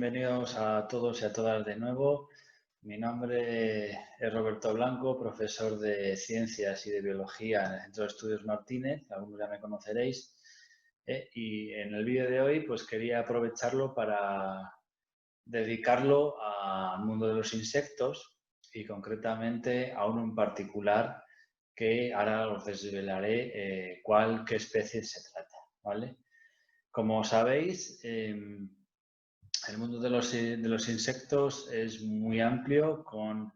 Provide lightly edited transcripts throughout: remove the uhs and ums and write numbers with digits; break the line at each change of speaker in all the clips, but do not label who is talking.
bienvenidos a todos y a todas de nuevo. Mi nombre es Roberto Blanco, profesor de Ciencias y de Biología en el Centro de Estudios Martínez, algunos ya me conoceréis. Y en el vídeo de hoy pues quería aprovecharlo para dedicarlo al mundo de los insectos y concretamente a uno en particular que ahora os desvelaré qué especie se trata, ¿vale? Como sabéis, el mundo de los insectos es muy amplio, con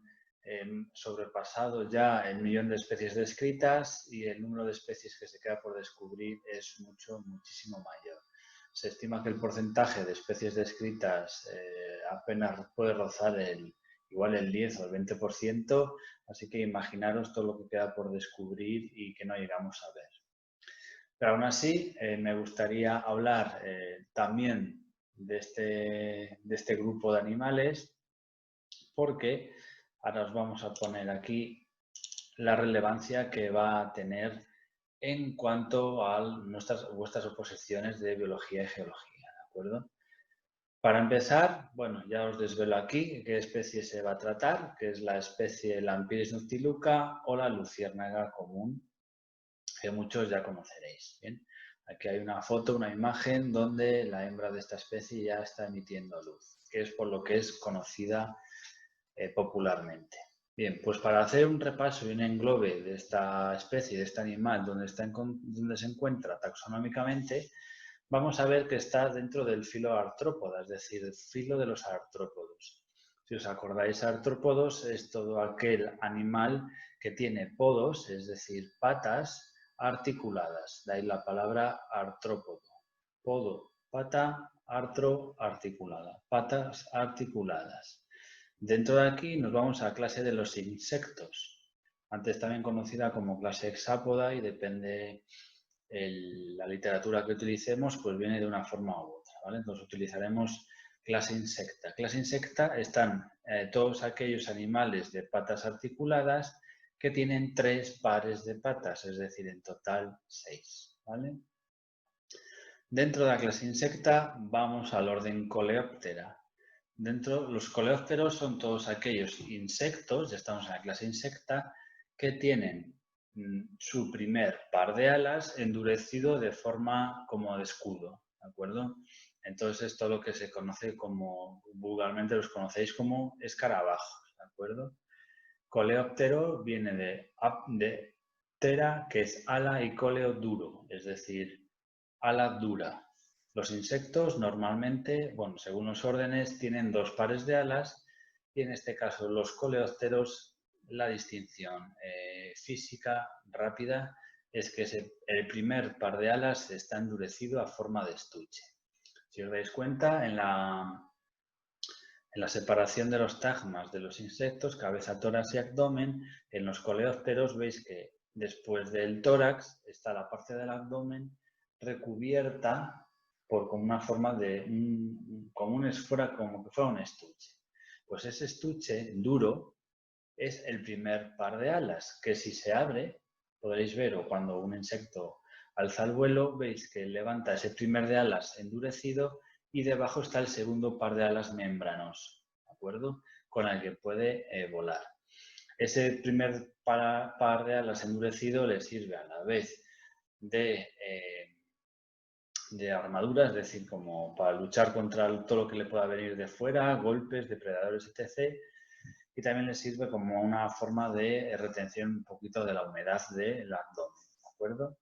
sobrepasado ya el millón de especies descritas y el número de especies que se queda por descubrir es muchísimo mayor. Se estima que el porcentaje de especies descritas apenas puede rozar igual el 10 o el 20%, así que imaginaros todo lo que queda por descubrir y que no llegamos a ver. Pero aún así, me gustaría hablar también de este grupo de animales, porque ahora os vamos a poner aquí la relevancia que va a tener en cuanto a vuestras oposiciones de biología y geología, ¿de acuerdo? Para empezar, bueno, ya os desvelo aquí qué especie se va a tratar, que es la especie Lampiris noctiluca o la luciérnaga común, que muchos ya conoceréis. Bien, aquí hay una foto, una imagen donde la hembra de esta especie ya está emitiendo luz, que es por lo que es conocida popularmente. Bien, pues para hacer un repaso y un englobe de esta especie, de este animal, donde se encuentra taxonómicamente, vamos a ver que está dentro del filo Artrópoda, es decir, el filo de los artrópodos. Si os acordáis, artrópodos es todo aquel animal que tiene podos, es decir, patas articuladas. De ahí la palabra artrópodo. Podo, pata, artro, articulada. Patas articuladas. Dentro de aquí nos vamos a la clase de los insectos, antes también conocida como clase hexápoda, y depende la literatura que utilicemos, pues viene de una forma u otra, ¿vale? Entonces utilizaremos clase insecta. Clase insecta están todos aquellos animales de patas articuladas que tienen 3 pares de patas, es decir, en total 6, ¿vale? Dentro de la clase insecta vamos al orden Coleóptera. Los coleópteros son todos aquellos insectos, ya estamos en la clase insecta, que tienen su primer par de alas endurecido de forma como de escudo, ¿de acuerdo? Entonces esto es lo que se conoce como, vulgarmente los conocéis como escarabajos, ¿de acuerdo? Coleóptero viene de ptera, que es ala, y coleo duro, es decir, ala dura. Los insectos normalmente, bueno, según los órdenes, tienen 2 pares de alas y en este caso los coleópteros, la distinción física rápida es que el primer par de alas está endurecido a forma de estuche. Si os dais cuenta, en la separación de los tagmas de los insectos, cabeza, tórax y abdomen, en los coleópteros veis que después del tórax está la parte del abdomen recubierta por como una forma de, como que fuera un estuche. Pues ese estuche duro es el primer par de alas, que si se abre, podréis ver, o cuando un insecto alza el vuelo, veis que levanta ese primer de alas endurecido y debajo está el segundo par de alas membranoso, ¿de acuerdo? Con el que puede volar. Ese primer par de alas endurecido le sirve a la vez de armadura, es decir, como para luchar contra todo lo que le pueda venir de fuera, golpes, depredadores, etc. Y también le sirve como una forma de retención un poquito de la humedad del abdomen, ¿de acuerdo?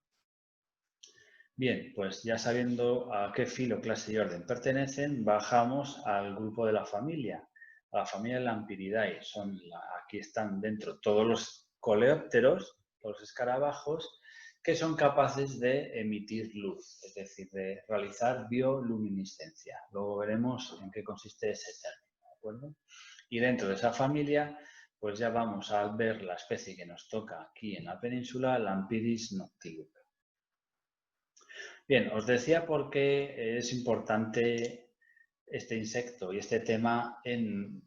Bien, pues ya sabiendo a qué filo, clase y orden pertenecen, bajamos al grupo de la familia, a la familia Lampiridae. Aquí están dentro todos los coleópteros, los escarabajos, que son capaces de emitir luz, es decir, de realizar bioluminiscencia. Luego veremos en qué consiste ese término, ¿de acuerdo? Y dentro de esa familia, pues ya vamos a ver la especie que nos toca aquí en la península, Lampiris noctiluca. Bien, os decía por qué es importante este insecto y este tema en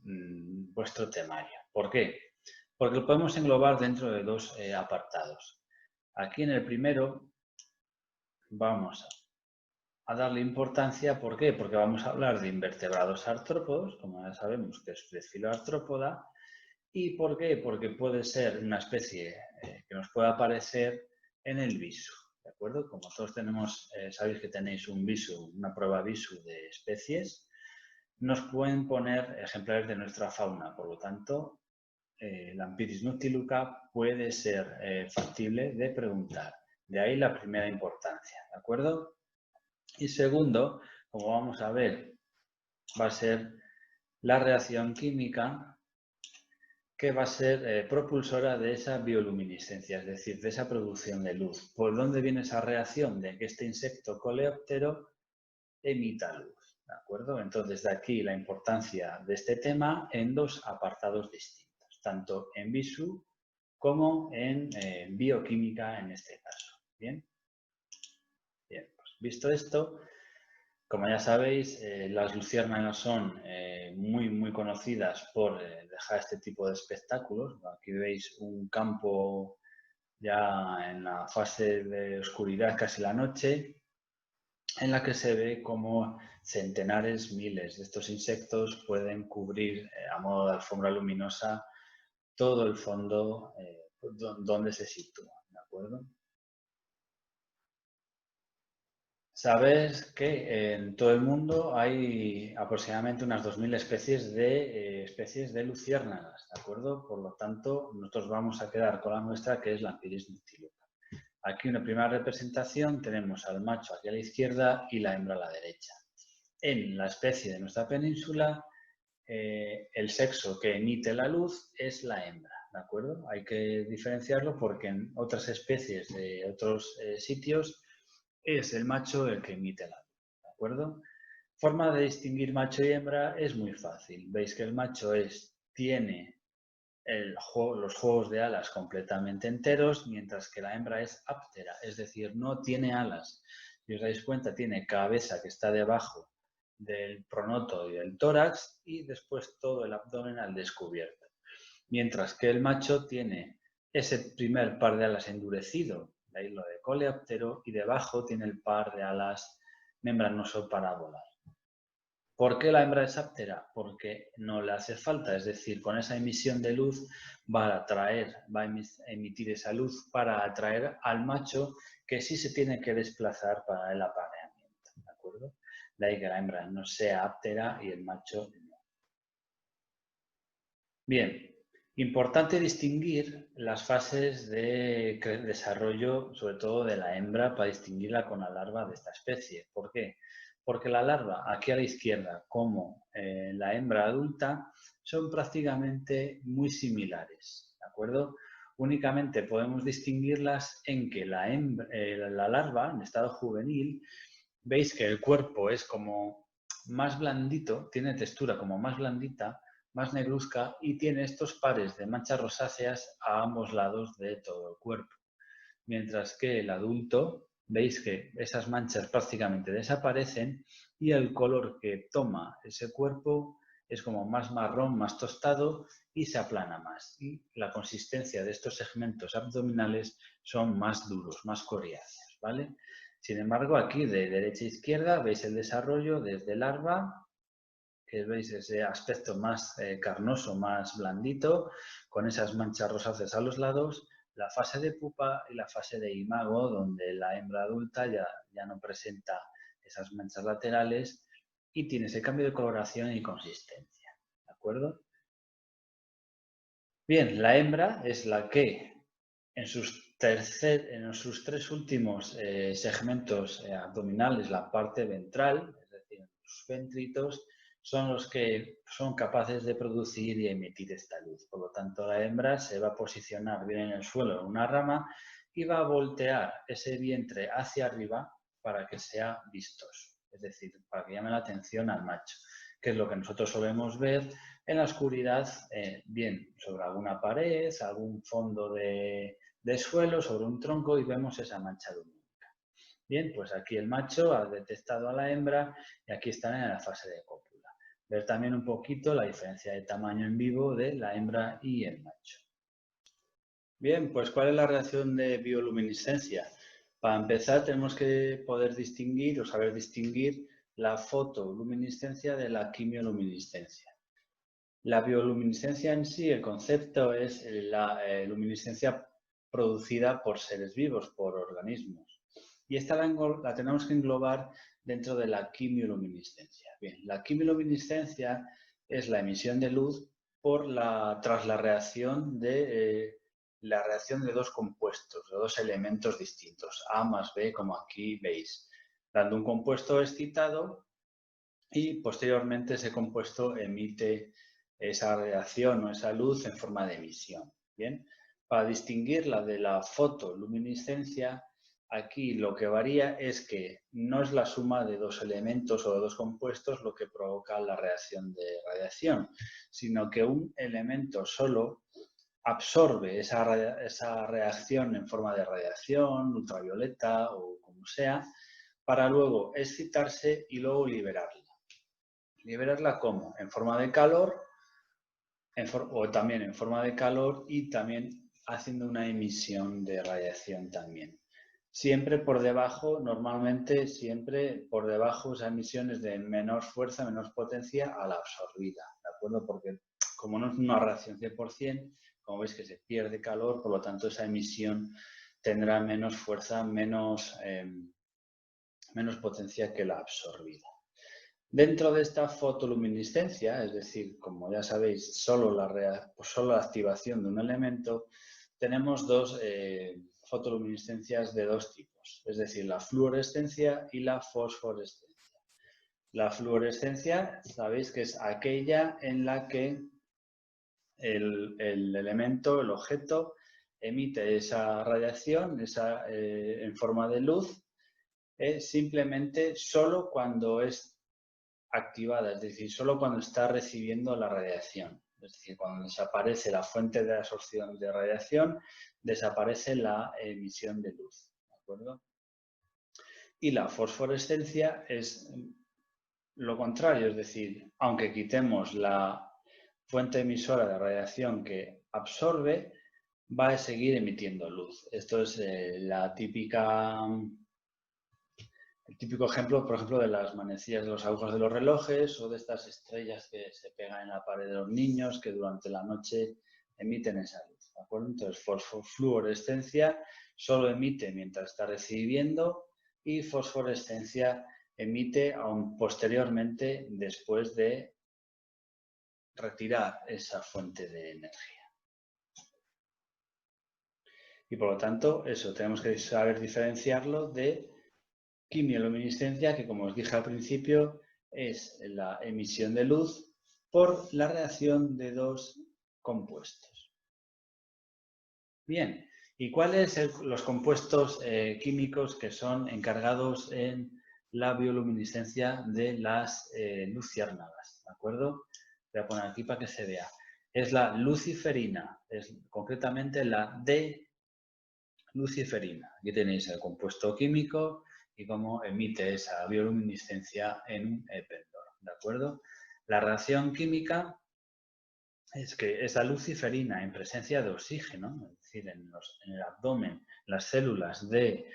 vuestro temario. ¿Por qué? Porque lo podemos englobar dentro de 2 apartados. Aquí en el primero vamos a darle importancia. ¿Por qué? Porque vamos a hablar de invertebrados artrópodos, como ya sabemos que es filoartrópoda. ¿Y por qué? Porque puede ser una especie que nos pueda aparecer en el visu, ¿de acuerdo? Como todos tenemos, sabéis que tenéis un visu, una prueba visu de especies, nos pueden poner ejemplares de nuestra fauna. Por lo tanto, Lampyris noctiluca puede ser factible de preguntar. De ahí la primera importancia, ¿de acuerdo? Y segundo, como vamos a ver, va a ser la reacción química que va a ser propulsora de esa bioluminiscencia, es decir, de esa producción de luz. ¿Por dónde viene esa reacción? De que este insecto coleóptero emita luz, ¿de acuerdo? Entonces, de aquí la importancia de este tema en dos apartados distintos, tanto en visu como en bioquímica en este caso. ¿Bien? Bien, pues visto esto, como ya sabéis, las luciérnagas son muy conocidas por dejar este tipo de espectáculos. Aquí veis un campo ya en la fase de oscuridad, casi la noche, en la que se ve como centenares, miles de estos insectos pueden cubrir a modo de alfombra luminosa todo el fondo donde se sitúa, ¿de acuerdo? Sabes que en todo el mundo hay aproximadamente unas 2000 especies de luciérnagas, ¿de acuerdo? Por lo tanto, nosotros vamos a quedar con la nuestra, que es Lampyris noctiluca. Aquí una primera representación tenemos al macho aquí a la izquierda y la hembra a la derecha. En la especie de nuestra península, el sexo que emite la luz es la hembra, ¿de acuerdo? Hay que diferenciarlo porque en otras especies de otros sitios es el macho el que emite la luz, ¿de acuerdo? Forma de distinguir macho y hembra es muy fácil. Veis que el macho tiene los juegos de alas completamente enteros, mientras que la hembra es áptera, es decir, no tiene alas. Si os dais cuenta, tiene cabeza que está debajo del pronoto y del tórax y después todo el abdomen al descubierto. Mientras que el macho tiene ese primer par de alas endurecido, de ahí lo de coleóptero, y debajo tiene el par de alas membranoso para volar. ¿Por qué la hembra es áptera? Porque no le hace falta, es decir, con esa emisión de luz va a emitir esa luz para atraer al macho que sí se tiene que desplazar para el apareamiento, ¿de acuerdo? De ahí que la hembra no sea áptera y el macho no. Bien, importante distinguir las fases de desarrollo, sobre todo de la hembra, para distinguirla con la larva de esta especie. ¿Por qué? Porque la larva, aquí a la izquierda, como la hembra adulta, son prácticamente muy similares, ¿de acuerdo? Únicamente podemos distinguirlas en que la larva, en estado juvenil, veis que el cuerpo es como más blandito, tiene textura como más blandita, más negruzca y tiene estos pares de manchas rosáceas a ambos lados de todo el cuerpo. Mientras que el adulto, veis que esas manchas prácticamente desaparecen y el color que toma ese cuerpo es como más marrón, más tostado y se aplana más. Y la consistencia de estos segmentos abdominales son más duros, más coriáceos, ¿vale? Sin embargo, aquí de derecha a izquierda veis el desarrollo desde larva, que veis ese aspecto más carnoso, más blandito, con esas manchas rosáceas a los lados, la fase de pupa y la fase de imago, donde la hembra adulta ya no presenta esas manchas laterales y tiene ese cambio de coloración y consistencia. ¿De acuerdo? Bien, la hembra es la que en sus tres últimos segmentos abdominales, la parte ventral, es decir, los ventritos, son los que son capaces de producir y emitir esta luz. Por lo tanto, la hembra se va a posicionar bien en el suelo, en una rama, y va a voltear ese vientre hacia arriba para que sea vistoso, es decir, para que llame la atención al macho, que es lo que nosotros solemos ver en la oscuridad, bien sobre alguna pared, algún fondo de suelo, sobre un tronco y vemos esa mancha lumínica. Bien, pues aquí el macho ha detectado a la hembra y aquí están en la fase de cópula. Ver también un poquito la diferencia de tamaño en vivo de la hembra y el macho. Bien, pues ¿cuál es la reacción de bioluminiscencia? Para empezar, tenemos que poder distinguir o saber distinguir la fotoluminiscencia de la quimioluminiscencia. La bioluminiscencia en sí, el concepto es la luminiscencia producida por seres vivos, por organismos. Y esta la tenemos que englobar dentro de la quimioluminiscencia. Bien, la quimioluminiscencia es la emisión de luz tras la reacción de dos compuestos, de dos elementos distintos, A más B, como aquí veis, dando un compuesto excitado y posteriormente ese compuesto emite esa radiación o esa luz en forma de emisión. Bien, para distinguirla de la fotoluminiscencia, aquí lo que varía es que no es la suma de dos elementos o de dos compuestos lo que provoca la reacción de radiación, sino que un elemento solo absorbe esa reacción en forma de radiación, ultravioleta o como sea, para luego excitarse y luego liberarla. ¿Liberarla cómo? En forma de calor o también en forma de calor y también haciendo una emisión de radiación también. Siempre por debajo, normalmente siempre por debajo esa emisión es de menor fuerza, menor potencia a la absorbida, ¿de acuerdo? Porque como no es una reacción 100%, como veis que se pierde calor, por lo tanto esa emisión tendrá menos fuerza, menos potencia que la absorbida. Dentro de esta fotoluminiscencia, es decir, como ya sabéis, solo la activación de un elemento, tenemos dos fotoluminiscencias de dos tipos, es decir, la fluorescencia y la fosforescencia. La fluorescencia, sabéis que es aquella en la que el elemento, el objeto, emite esa radiación en forma de luz, simplemente solo cuando es activada, es decir, solo cuando está recibiendo la radiación. Es decir, cuando desaparece la fuente de absorción de radiación, desaparece la emisión de luz. ¿De acuerdo? Y la fosforescencia es lo contrario, es decir, aunque quitemos la fuente emisora de radiación que absorbe, va a seguir emitiendo luz. Esto es el típico ejemplo, por ejemplo, de las manecillas de los agujas de los relojes o de estas estrellas que se pegan en la pared de los niños que durante la noche emiten esa luz, ¿de acuerdo? Entonces, fluorescencia solo emite mientras está recibiendo y fosforescencia emite aún posteriormente después de retirar esa fuente de energía. Y por lo tanto, eso, tenemos que saber diferenciarlo de quimioluminiscencia, que como os dije al principio, es la emisión de luz por la reacción de dos compuestos. Bien, ¿y cuáles son los compuestos químicos que son encargados en la bioluminiscencia de las luciérnagas? ¿De acuerdo? Voy a poner aquí para que se vea. Es la luciferina, es concretamente la D-luciferina. Aquí tenéis el compuesto químico y cómo emite esa bioluminiscencia en un pendor, ¿de acuerdo? La reacción química es que esa luciferina en presencia de oxígeno, es decir, en el abdomen, las células de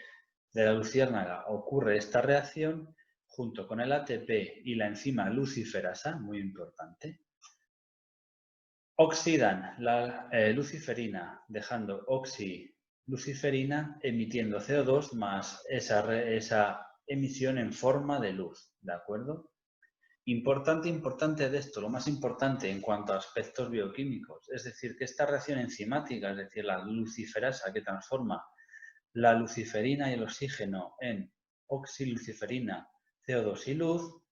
la luciérnaga, ocurre esta reacción junto con el ATP y la enzima luciferasa, muy importante, oxidan la luciferina, dejando oxiluciferina, emitiendo CO2 más esa emisión en forma de luz, ¿de acuerdo? Importante de esto, lo más importante en cuanto a aspectos bioquímicos, es decir, que esta reacción enzimática, es decir, la luciferasa que transforma la luciferina y el oxígeno en oxiluciferina, CO2 y luz,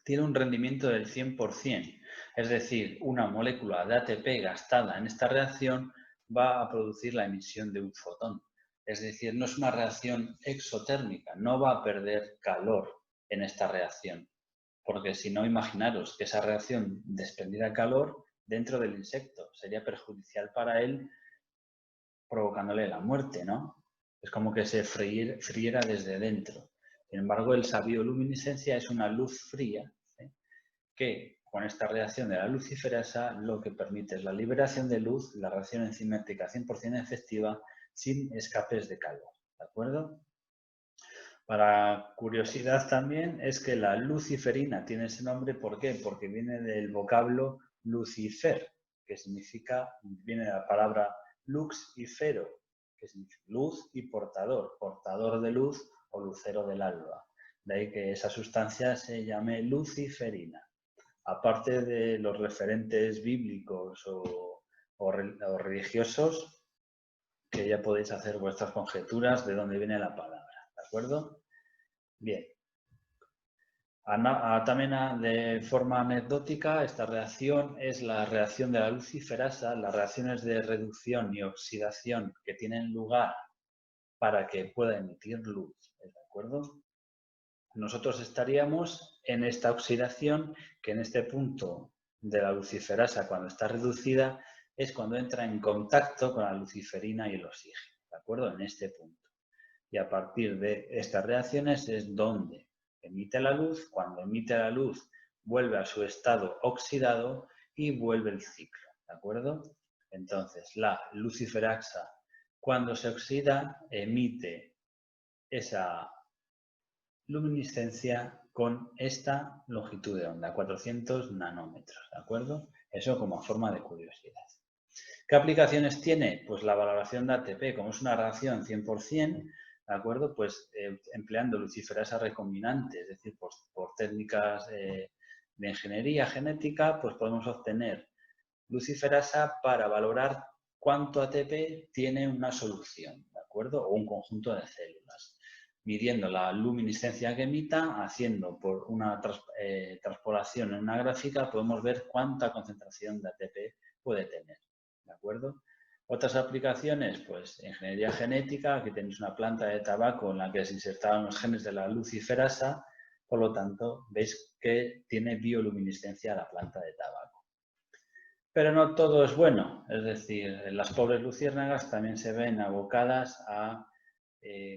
tiene un rendimiento del 100%, es decir, una molécula de ATP gastada en esta reacción va a producir la emisión de un fotón. Es decir, no es una reacción exotérmica, no va a perder calor en esta reacción, porque si no, imaginaros que esa reacción desprendiera calor dentro del insecto, sería perjudicial para él, provocándole la muerte, ¿no? Es como que se friera desde dentro. Sin embargo, esa bioluminiscencia es una luz fría, que con esta reacción de la luciferasa lo que permite es la liberación de luz, la reacción enzimática 100% efectiva sin escapes de calor, ¿de acuerdo? Para curiosidad también es que la luciferina tiene ese nombre, ¿por qué? Porque viene del vocablo lucifer, que significa, viene de la palabra lux y fero, que significa luz y portador, portador de luz o lucero del alba. De ahí que esa sustancia se llame luciferina. Aparte de los referentes bíblicos o religiosos, que ya podéis hacer vuestras conjeturas de dónde viene la palabra, ¿de acuerdo? Bien. También de forma anecdótica, esta reacción es la reacción de la luciferasa, las reacciones de reducción y oxidación que tienen lugar para que pueda emitir luz, ¿de acuerdo? Nosotros estaríamos en esta oxidación, que en este punto de la luciferasa, cuando está reducida, es cuando entra en contacto con la luciferina y el oxígeno, ¿de acuerdo? En este punto. Y a partir de estas reacciones es donde emite la luz. Cuando emite la luz, vuelve a su estado oxidado y vuelve el ciclo, ¿de acuerdo? Entonces, la luciferasa, cuando se oxida, emite esa luminiscencia con esta longitud de onda, 400 nanómetros, ¿de acuerdo? Eso como forma de curiosidad. ¿Qué aplicaciones tiene? Pues la valoración de ATP, como es una reacción 100%, ¿de acuerdo? Pues empleando luciferasa recombinante, es decir, por técnicas de ingeniería genética, pues podemos obtener luciferasa para valorar cuánto ATP tiene una solución, ¿de acuerdo? O un conjunto de células. Midiendo la luminiscencia que emita, haciendo por una transpolación en una gráfica, podemos ver cuánta concentración de ATP puede tener, ¿de acuerdo? Otras aplicaciones, pues ingeniería genética, aquí tenéis una planta de tabaco en la que se insertaban los genes de la luciferasa, por lo tanto, veis que tiene bioluminiscencia la planta de tabaco. Pero no todo es bueno, es decir, las pobres luciérnagas también se ven abocadas a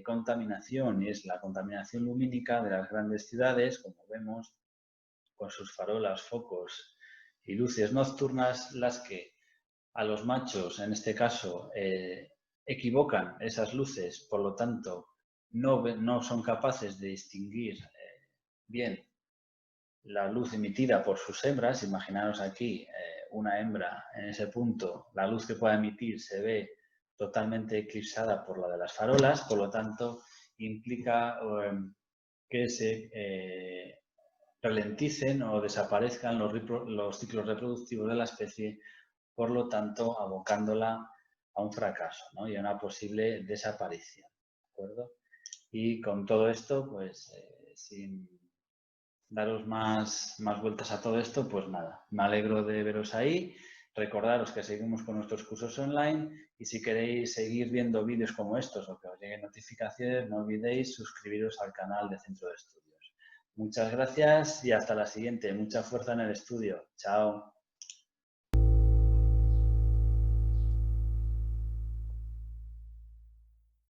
contaminación, y es la contaminación lumínica de las grandes ciudades, como vemos, con sus farolas, focos y luces nocturnas, las que a los machos, en este caso, equivocan esas luces, por lo tanto, no son capaces de distinguir bien la luz emitida por sus hembras. Imaginaros aquí una hembra en ese punto, la luz que pueda emitir se ve totalmente eclipsada por la de las farolas, por lo tanto implica que se ralenticen o desaparezcan los ciclos reproductivos de la especie, por lo tanto abocándola a un fracaso, ¿no? Y a una posible desaparición, ¿de acuerdo? Y con todo esto, pues sin daros más vueltas a todo esto, pues nada, me alegro de veros ahí. Recordaros que seguimos con nuestros cursos online y si queréis seguir viendo vídeos como estos o que os lleguen notificaciones, no olvidéis suscribiros al canal de Centro de Estudios. Muchas gracias y hasta la siguiente. Mucha fuerza en el estudio. Chao.